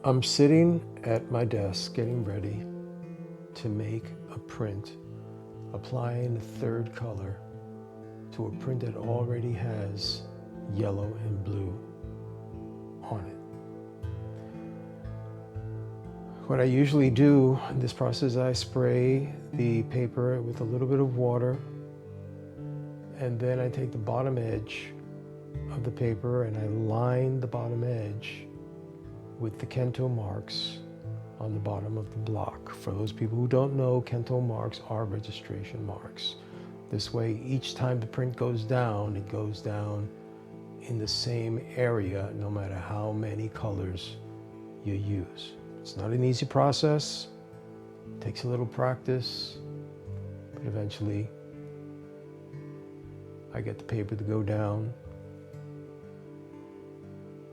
I'm sitting at my desk getting ready to make a print, applying the third color to a print that already has yellow and blue on it. What I usually do in this process, I spray the paper with a little bit of water, and then I take the bottom edge of the paper and I line the bottom edge with the Kento marks on the bottom of the block. For those people who don't know, Kento marks are registration marks. This way, each time the print goes down, it goes down in the same area, no matter how many colors you use. It's not an easy process. It takes a little practice, but eventually I get the paper to go down.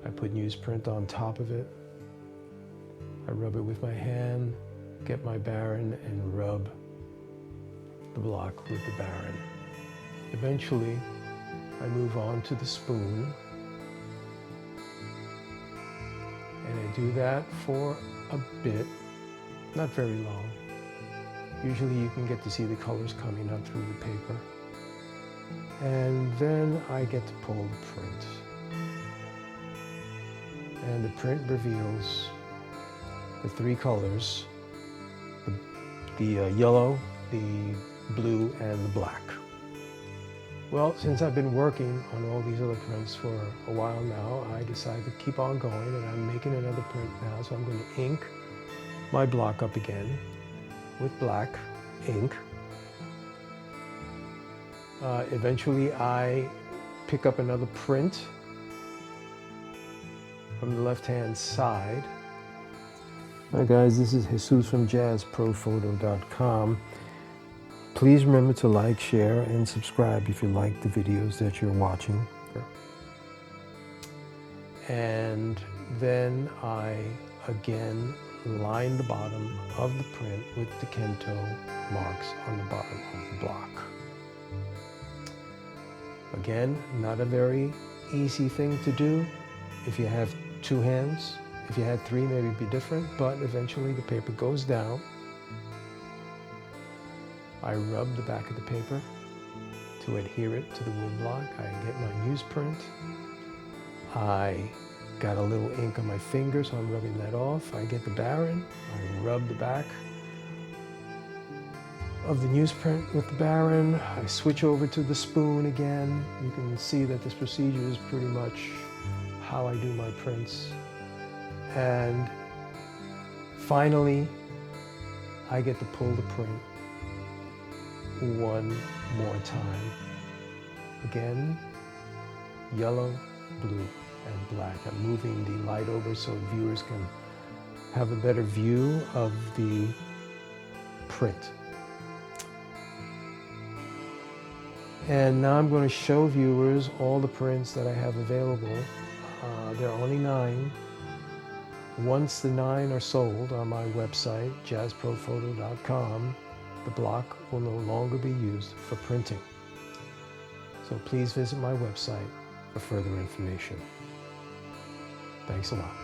I put newsprint on top of it. I rub it with my hand, get my Baren, and rub the block with the Baren. Eventually, I move on to the spoon, and I do that for a bit, not very long. Usually you can get to see the colors coming up through the paper. And then I get to pull the print. And the print reveals the three colors, the yellow, the blue, and the black. Well, since I've been working on all these other prints for a while now, I decided to keep on going, and I'm making another print now. So I'm going to ink my block up again with black ink. Eventually I pick up another print from the left-hand side. Hi guys, this is Jesus from JazzProPhoto.com. Please remember to like, share, and subscribe if you like the videos that you're watching. And then I again line the bottom of the print with the Kento marks on the bottom of the block. Again, not a very easy thing to do. If you have two hands, if you had three, maybe it'd be different, but eventually the paper goes down. I rub the back of the paper to adhere it to the wood block. I get my newsprint. I got a little ink on my finger, so I'm rubbing that off. I get the Baren. I rub the back of the newsprint with the Baren. I switch over to the spoon again. You can see that this procedure is pretty much how I do my prints. And finally, I get to pull the print one more time. Again, yellow, blue, and black. I'm moving the light over so viewers can have a better view of the print. And now I'm going to show viewers all the prints that I have available. There are only 9. Once the 9 are sold on my website, JazzProPhoto.com, the block will no longer be used for printing. So please visit my website for further information. Thanks a lot.